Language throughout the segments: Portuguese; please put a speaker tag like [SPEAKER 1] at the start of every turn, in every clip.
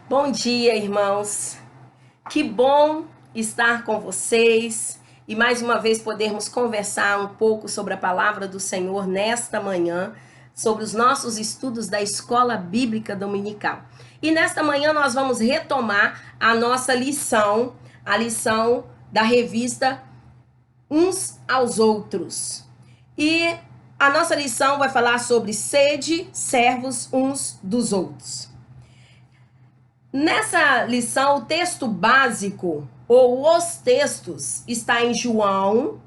[SPEAKER 1] Bom dia, irmãos. Que bom estar com vocês e mais uma vez podermos conversar um pouco sobre a palavra do Senhor nesta manhã, sobre os nossos estudos da Escola Bíblica Dominical. E nesta manhã nós vamos retomar a nossa lição, a lição da revista Uns aos Outros. E a nossa lição vai falar sobre sede, servos uns dos outros. Nessa lição, o texto básico, ou os textos, está em João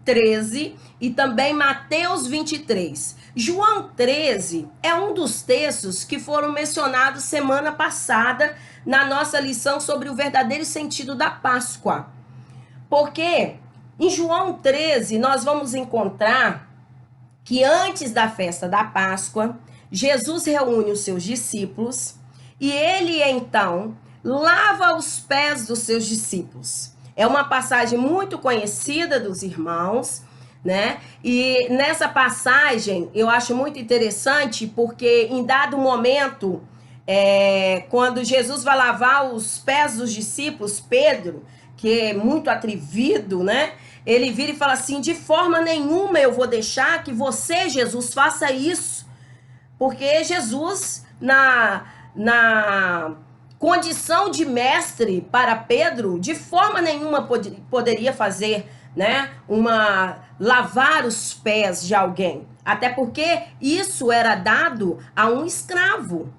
[SPEAKER 1] 13 e também Mateus 23. João 13 é um dos textos que foram mencionados semana passada na nossa lição sobre o verdadeiro sentido da Páscoa. Porque em João 13 nós vamos encontrar que antes da festa da Páscoa, Jesus reúne os seus discípulos e ele, então, lava os pés dos seus discípulos. É uma passagem muito conhecida dos irmãos, né? E nessa passagem eu acho muito interessante porque em dado momento, quando Jesus vai lavar os pés dos discípulos, Pedro, que é muito atrevido, né? Ele vira e fala assim: de forma nenhuma eu vou deixar que você, Jesus, faça isso. Porque Jesus, na condição de mestre para Pedro, de forma nenhuma poderia fazer, né, lavar os pés de alguém. Até porque isso era dado a um escravo.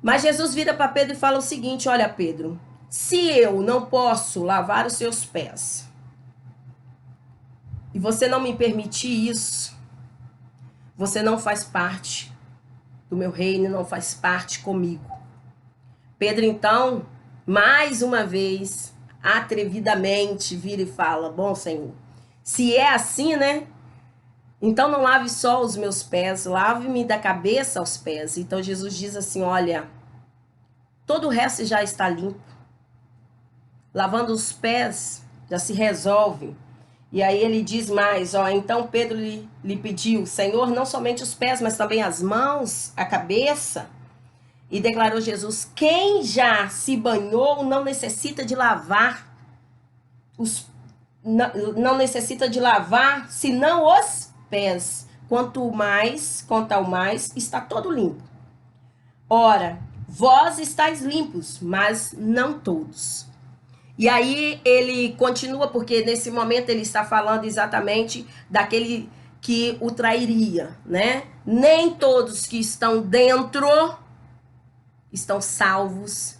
[SPEAKER 1] Mas Jesus vira para Pedro e fala o seguinte: olha, Pedro, se eu não posso lavar os seus pés e você não me permitir isso, você não faz parte do meu reino, não faz parte comigo. Pedro, então, mais uma vez, atrevidamente, vira e fala: bom, Senhor, se é assim, né? Então não lave só os meus pés, lave-me da cabeça aos pés. Então Jesus diz assim: olha, todo o resto já está limpo. Lavando os pés, já se resolve. E aí ele diz mais, então Pedro lhe pediu: Senhor, não somente os pés, mas também as mãos, a cabeça. E declarou Jesus: quem já se banhou não necessita de lavar não necessita de lavar senão os pés. Quanto ao mais, está todo limpo. Ora, vós estáis limpos, mas não todos. E aí ele continua, porque nesse momento ele está falando exatamente daquele que o trairia, né? Nem todos que estão dentro estão salvos,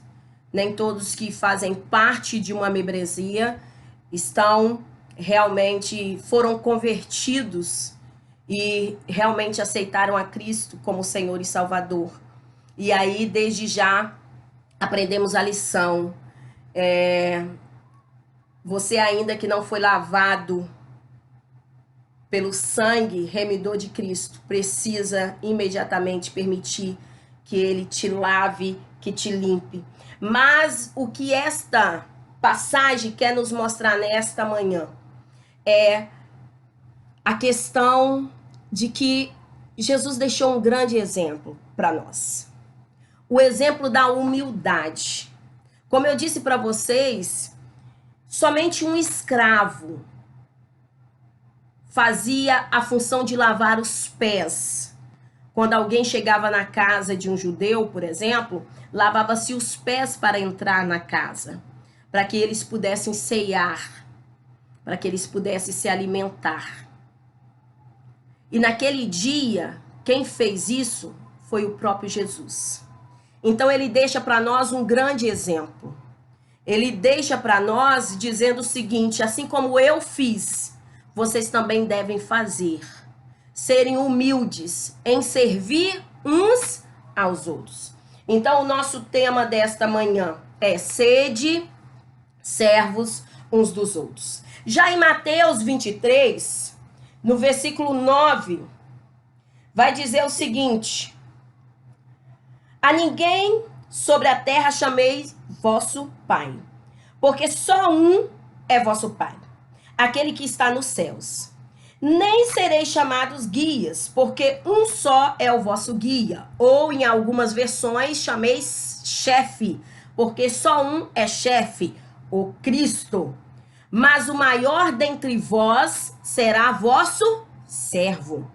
[SPEAKER 1] nem todos que fazem parte de uma membresia foram convertidos e realmente aceitaram a Cristo como Senhor e Salvador. E aí, desde já, aprendemos a lição. Você ainda que não foi lavado pelo sangue remidor de Cristo, precisa imediatamente permitir que ele te lave, que te limpe. Mas o que esta passagem quer nos mostrar nesta manhã é a questão de que Jesus deixou um grande exemplo para nós. O exemplo da humildade. Como eu disse para vocês, somente um escravo fazia a função de lavar os pés. Quando alguém chegava na casa de um judeu, por exemplo, lavava-se os pés para entrar na casa, para que eles pudessem ceiar, para que eles pudessem se alimentar. E naquele dia, quem fez isso foi o próprio Jesus. Então ele deixa para nós um grande exemplo. Ele deixa para nós dizendo o seguinte: assim como eu fiz, vocês também devem fazer. Serem humildes em servir uns aos outros. Então o nosso tema desta manhã é sede, servos uns dos outros. Já em Mateus 23, no versículo 9, vai dizer o seguinte: a ninguém sobre a terra chameis vosso Pai, porque só um é vosso Pai, aquele que está nos céus. Nem sereis chamados guias, porque um só é o vosso guia. Ou, em algumas versões, chameis chefe, porque só um é chefe, o Cristo. Mas o maior dentre vós será vosso servo.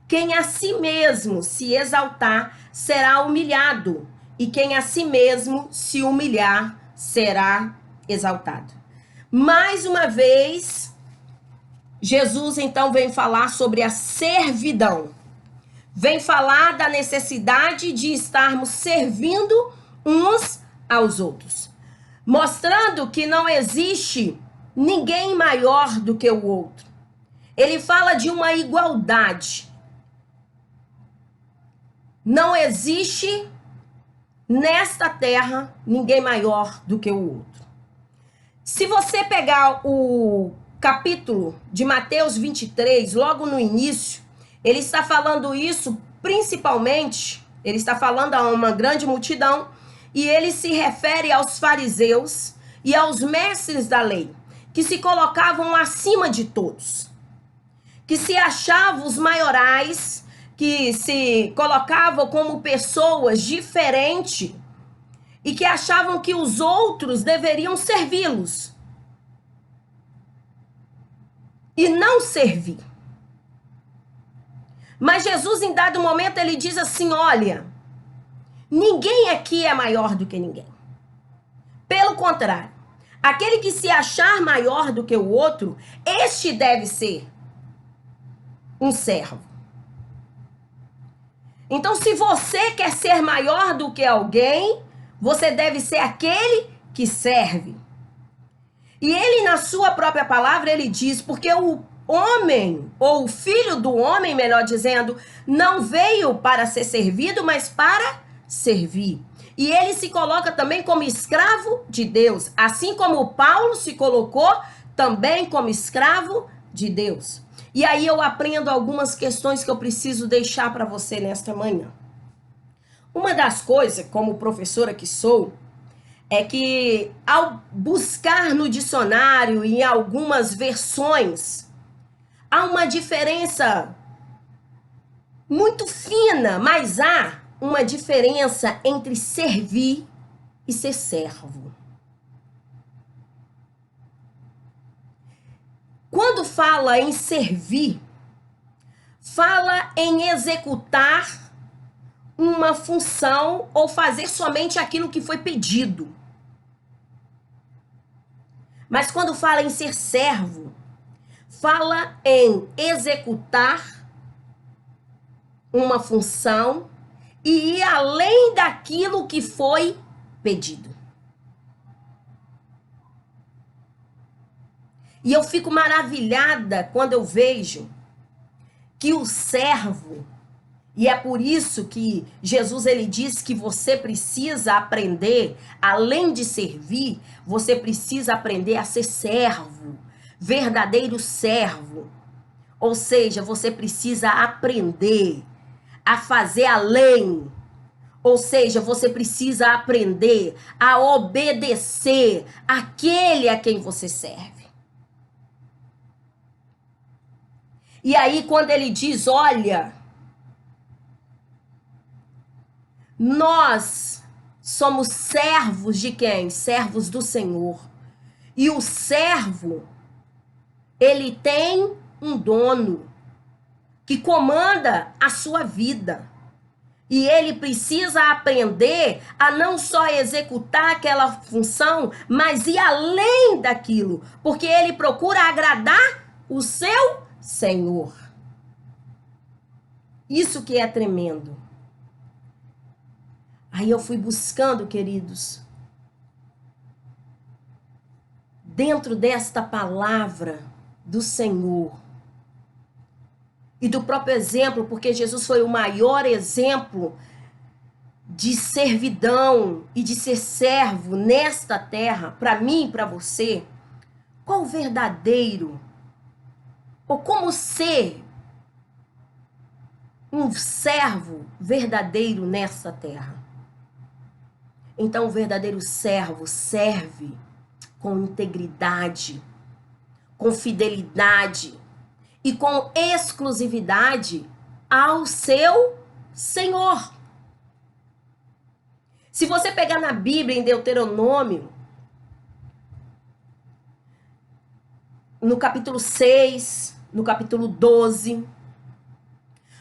[SPEAKER 1] Quem a si mesmo se exaltar será humilhado, e quem a si mesmo se humilhar será exaltado. Mais uma vez, Jesus então vem falar sobre a servidão. Vem falar da necessidade de estarmos servindo uns aos outros, mostrando que não existe ninguém maior do que o outro. Ele fala de uma igualdade. Não existe nesta terra ninguém maior do que o outro. Se você pegar o capítulo de Mateus 23, logo no início, ele está falando isso principalmente, ele está falando a uma grande multidão, e ele se refere aos fariseus e aos mestres da lei, que se colocavam acima de todos, que se achavam os maiorais, que se colocavam como pessoas diferentes e que achavam que os outros deveriam servi-los e não servir. Mas Jesus, em dado momento, ele diz assim: olha, ninguém aqui é maior do que ninguém. Pelo contrário, aquele que se achar maior do que o outro, este deve ser um servo. Então, se você quer ser maior do que alguém, você deve ser aquele que serve. E ele, na sua própria palavra, ele diz, porque o homem, ou o filho do homem, melhor dizendo, não veio para ser servido, mas para servir. E ele se coloca também como escravo de Deus, assim como Paulo se colocou também como escravo de Deus. E aí eu aprendo algumas questões que eu preciso deixar para você nesta manhã. Uma das coisas, como professora que sou, é que ao buscar no dicionário e em algumas versões, há uma diferença muito fina, mas há uma diferença entre servir e ser servo. Quando fala em servir, fala em executar uma função ou fazer somente aquilo que foi pedido. Mas quando fala em ser servo, fala em executar uma função e ir além daquilo que foi pedido. E eu fico maravilhada quando eu vejo que o servo, e é por isso que Jesus ele diz que você precisa aprender, além de servir, você precisa aprender a ser servo, verdadeiro servo. Ou seja, você precisa aprender a fazer além. Ou seja, você precisa aprender a obedecer aquele a quem você serve. E aí, quando ele diz, olha, nós somos servos de quem? Servos do Senhor. E o servo, ele tem um dono que comanda a sua vida. E ele precisa aprender a não só executar aquela função, mas ir além daquilo, porque ele procura agradar o seu Senhor. Isso que é tremendo. Aí eu fui buscando, queridos, dentro desta palavra do Senhor e do próprio exemplo, porque Jesus foi o maior exemplo de servidão e de ser servo nesta terra, para mim e para você. Qual o verdadeiro, ou como ser um servo verdadeiro nessa terra? Então, o verdadeiro servo serve com integridade, com fidelidade e com exclusividade ao seu Senhor. Se você pegar na Bíblia, em Deuteronômio, no capítulo 6, no capítulo 12,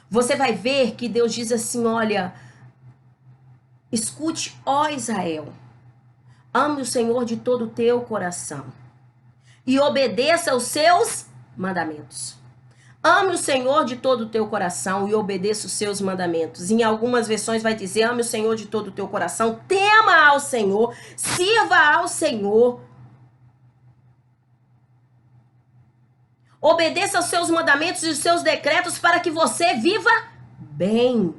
[SPEAKER 1] você vai ver que Deus diz assim, olha, escute, ó Israel, ame o Senhor de todo o teu coração e obedeça aos seus mandamentos. Ame o Senhor de todo o teu coração e obedeça os seus mandamentos. Em algumas versões vai dizer, ame o Senhor de todo o teu coração, tema ao Senhor, sirva ao Senhor. Obedeça aos seus mandamentos e os seus decretos para que você viva bem.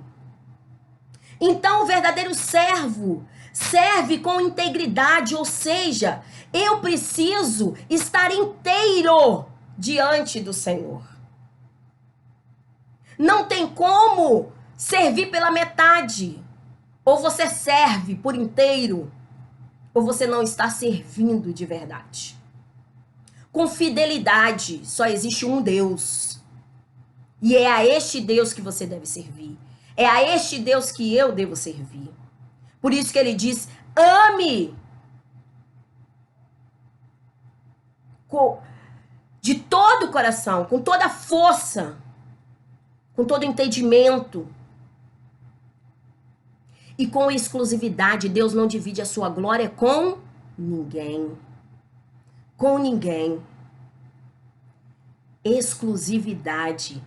[SPEAKER 1] Então, o verdadeiro servo serve com integridade, ou seja, eu preciso estar inteiro diante do Senhor. Não tem como servir pela metade. Ou você serve por inteiro, ou você não está servindo de verdade. Com fidelidade, só existe um Deus. E é a este Deus que você deve servir. É a este Deus que eu devo servir. Por isso que ele diz, ame de todo o coração, com toda a força, com todo entendimento e com exclusividade. Deus não divide a sua glória com ninguém. Com ninguém. Exclusividade.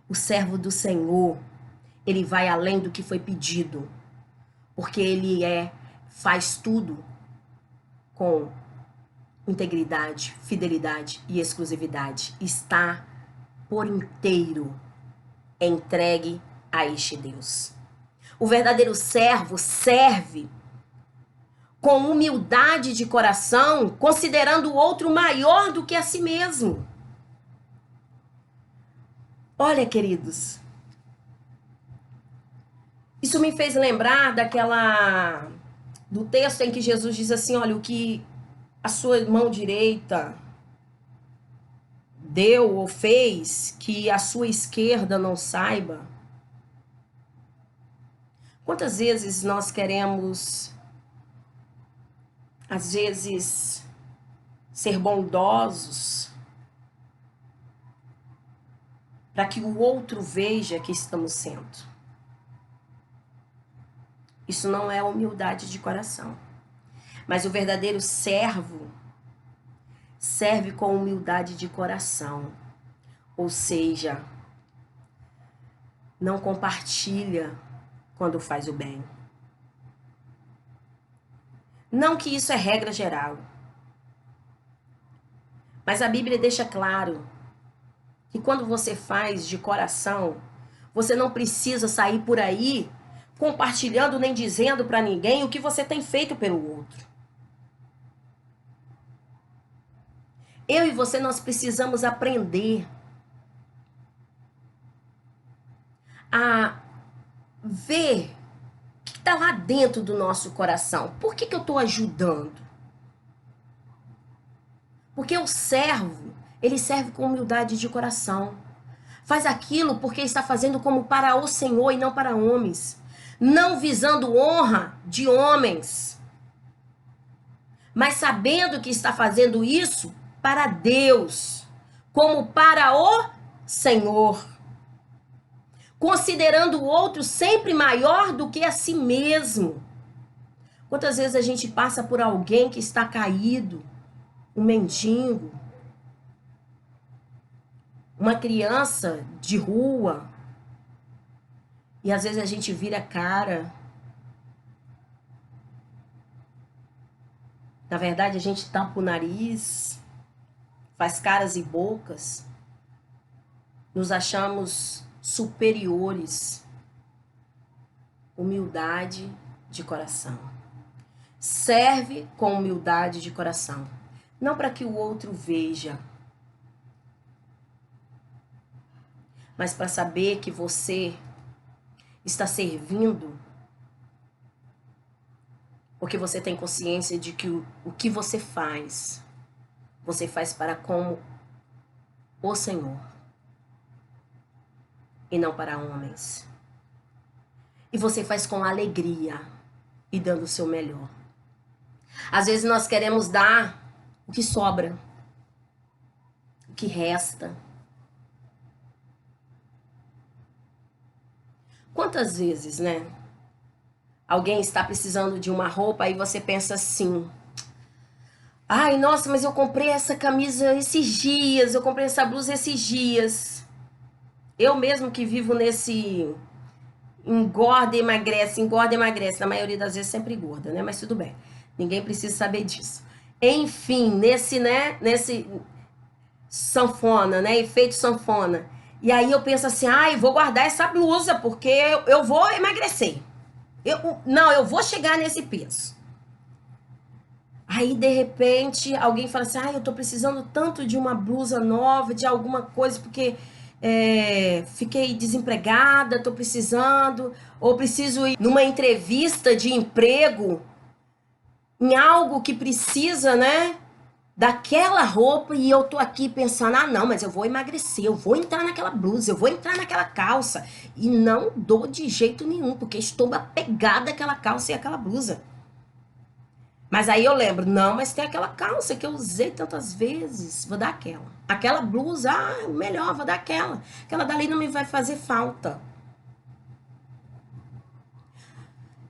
[SPEAKER 1] O servo do Senhor, ele vai além do que foi pedido, porque ele faz tudo com integridade, fidelidade e exclusividade. Está por inteiro entregue a este Deus. O verdadeiro servo serve com humildade de coração, considerando o outro maior do que a si mesmo. Olha, queridos, isso me fez lembrar do texto em que Jesus diz assim, olha, o que a sua mão direita deu ou fez, que a sua esquerda não saiba. Quantas vezes nós queremos, às vezes, ser bondosos para que o outro veja que estamos sendo. Isso não é humildade de coração. Mas o verdadeiro servo serve com humildade de coração. Ou seja, não compartilha quando faz o bem. Não que isso é regra geral. Mas a Bíblia deixa claro que quando você faz de coração, você não precisa sair por aí compartilhando nem dizendo para ninguém o que você tem feito pelo outro. Eu e você, nós precisamos aprender a ver o que está lá dentro do nosso coração. Por que eu estou ajudando? Porque o servo, ele serve com humildade de coração. Faz aquilo porque está fazendo como para o Senhor e não para homens. Não visando honra de homens, mas sabendo que está fazendo isso para Deus, como para o Senhor. Considerando o outro sempre maior do que a si mesmo. Quantas vezes a gente passa por alguém que está caído, um mendigo, uma criança de rua, e às vezes a gente vira a cara. Na verdade, a gente tampa o nariz, faz caras e bocas, nos achamos superiores. Humildade de coração. Serve com humildade de coração. Não para que o outro veja, mas para saber que você está servindo, porque você tem consciência de que o que você faz para com o Senhor. e não para homens. E você faz com alegria e dando o seu melhor. Às vezes nós queremos dar o que sobra, o que resta. Quantas vezes, né? Alguém está precisando de uma roupa e você pensa assim: ai, nossa, mas eu comprei essa camisa esses dias, eu comprei essa blusa esses dias. Eu mesmo que vivo nesse engorda e emagrece, na maioria das vezes sempre engorda, né? Mas tudo bem, ninguém precisa saber disso. Enfim, nesse sanfona, né? Efeito sanfona. E aí eu penso assim: ai, vou guardar essa blusa porque eu vou emagrecer. Eu vou chegar nesse peso. Aí, de repente, alguém fala assim: eu tô precisando tanto de uma blusa nova, de alguma coisa, porque fiquei desempregada, tô precisando, ou preciso ir numa entrevista de emprego, em algo que precisa, né, daquela roupa, e eu tô aqui pensando: não, mas eu vou emagrecer, eu vou entrar naquela blusa, eu vou entrar naquela calça, e não dou de jeito nenhum, porque estou apegada àquela calça e àquela blusa. Mas aí eu lembro: não, mas tem aquela calça que eu usei tantas vezes, vou dar aquela. Aquela blusa, melhor, vou dar aquela. Aquela dali não me vai fazer falta.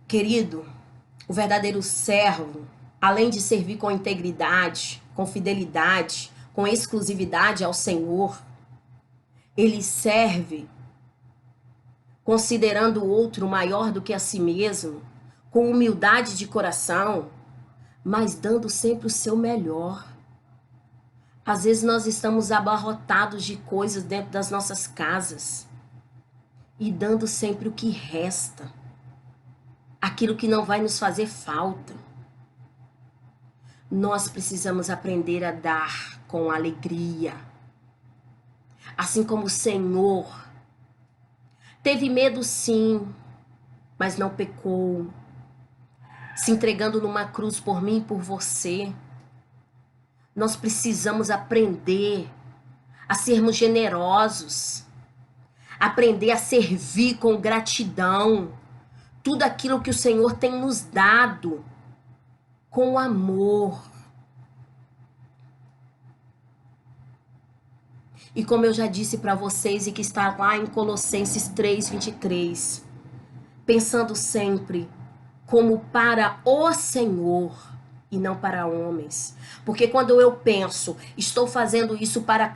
[SPEAKER 1] Querido, o verdadeiro servo, além de servir com integridade, com fidelidade, com exclusividade ao Senhor, ele serve considerando o outro maior do que a si mesmo, com humildade de coração, mas dando sempre o seu melhor. Às vezes nós estamos abarrotados de coisas dentro das nossas casas e dando sempre o que resta, aquilo que não vai nos fazer falta. Nós precisamos aprender a dar com alegria. Assim como o Senhor teve medo, sim, mas não pecou, se entregando numa cruz por mim e por você. Nós precisamos aprender a sermos generosos, aprender a servir com gratidão tudo aquilo que o Senhor tem nos dado, com amor. E como eu já disse para vocês, e que está lá em Colossenses 3:23, pensando sempre como para o Senhor e não para homens. Porque quando eu penso, estou fazendo isso para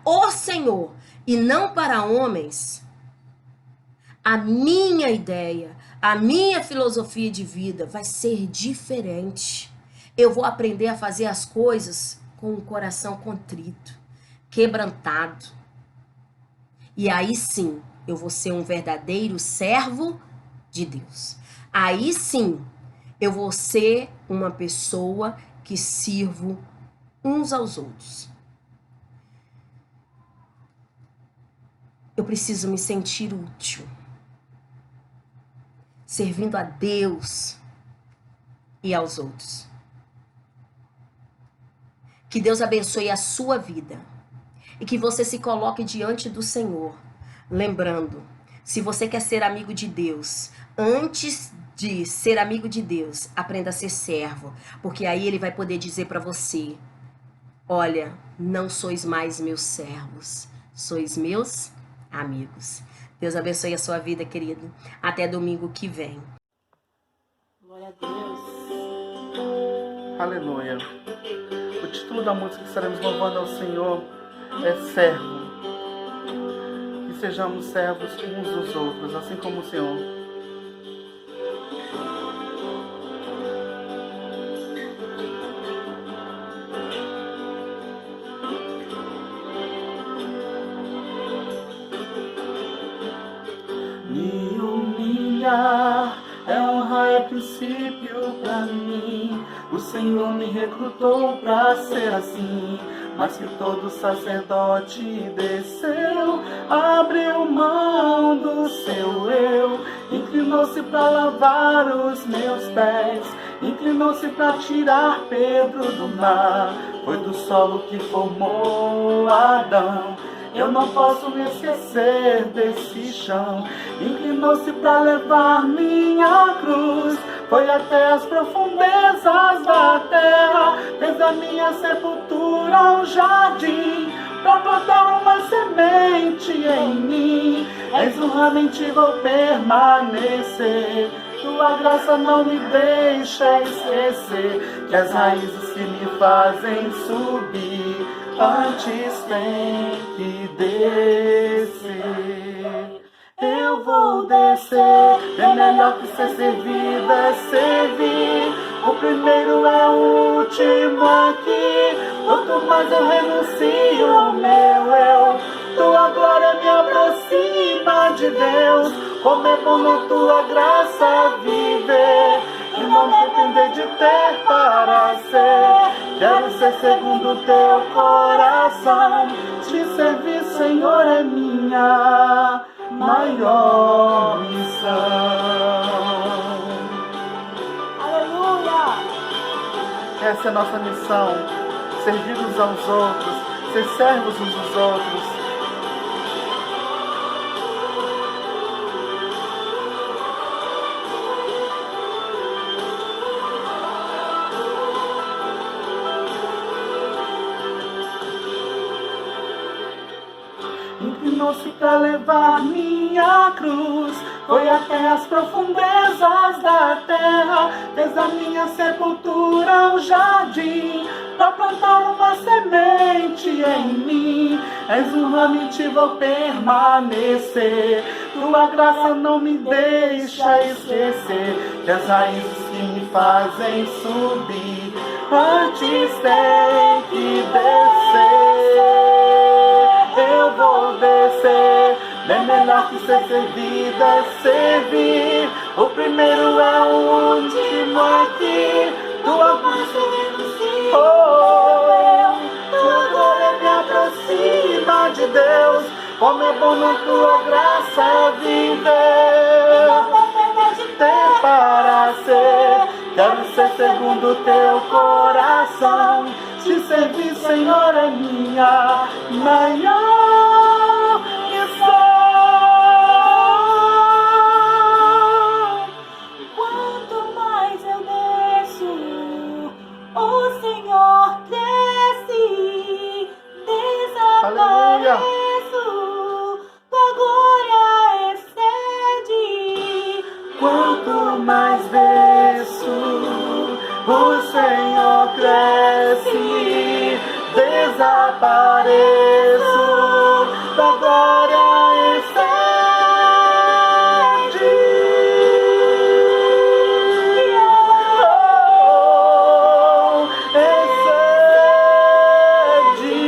[SPEAKER 1] o Senhor e não para homens, a minha ideia, a minha filosofia de vida vai ser diferente. Eu vou aprender a fazer as coisas com o coração contrito, quebrantado. E aí sim, eu vou ser um verdadeiro servo de Deus. Aí sim, eu vou ser uma pessoa que sirvo uns aos outros. Eu preciso me sentir útil, servindo a Deus e aos outros. Que Deus abençoe a sua vida e que você se coloque diante do Senhor, lembrando, se você quer ser amigo de Deus, antes de ser amigo de Deus, aprenda a ser servo, porque aí ele vai poder dizer para você: olha, não sois mais meus servos, sois meus amigos. Deus abençoe a sua vida, querido. Até domingo que vem.
[SPEAKER 2] Glória a Deus. Aleluia. O título da música que estaremos louvando ao Senhor é Servo. Que sejamos servos uns dos outros, assim como o Senhor. Me humilhar é honra, é princípio pra mim. O Senhor me recrutou pra ser assim. Mas que todo sacerdote desceu, abriu mão do seu eu, inclinou-se pra lavar os meus pés, inclinou-se pra tirar Pedro do mar. Foi do solo que formou Adão, eu não posso me esquecer desse chão. Inclinou-se para levar minha cruz, foi até as profundezas da terra, fez a minha sepultura um jardim, pra plantar uma semente em mim. És um ramo em ti vou permanecer, tua graça não me deixa esquecer, que as raízes que me fazem subir, antes tem que descer. Eu vou descer, é melhor que ser servido, é servir. O primeiro é o último aqui, quanto mais eu renuncio ao meu eu, tua glória me aproxima de Deus. Como é bom na tua graça viver, e não depender de ter para ser. Quero ser segundo teu coração, te servir, Senhor, é minha maior missão.
[SPEAKER 3] Aleluia!
[SPEAKER 2] Essa é a nossa missão, servir uns aos outros, ser servos uns dos outros. Inclinou-se para levar minha cruz, foi até as profundezas da terra, fez a minha sepultura um jardim, para plantar uma semente em mim. És um ramo em ti vou permanecer, tua graça não me deixa esquecer, que as raízes que me fazem subir, antes tem que descer. Eu vou descer, bem melhor que ser servida é servir. O primeiro é o último aqui, tua glória me aproxima de Deus. Como é bom na tua graça viver, tem para ser. Quero ser segundo teu coração, te servir, Senhor, é minha maior missão.
[SPEAKER 3] Quanto mais eu desço, o Senhor cresce, desapareço, tua glória excede.
[SPEAKER 2] Quanto mais desço, o Senhor cresce, desapareço, tua glória excede. Excede.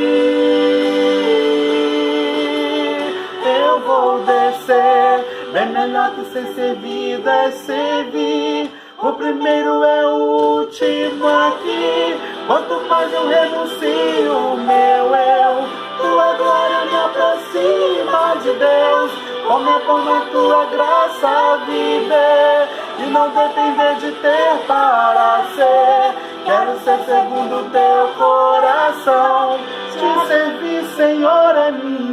[SPEAKER 2] Eu vou descer, bem melhor que ser servido é servir. O primeiro é o último aqui, quanto mais eu renuncio o meu eu, tua glória me aproxima de Deus. Como é bom na tua graça viver, e não depender de ter para ser. Quero ser segundo teu coração, te servir, Senhor, é minha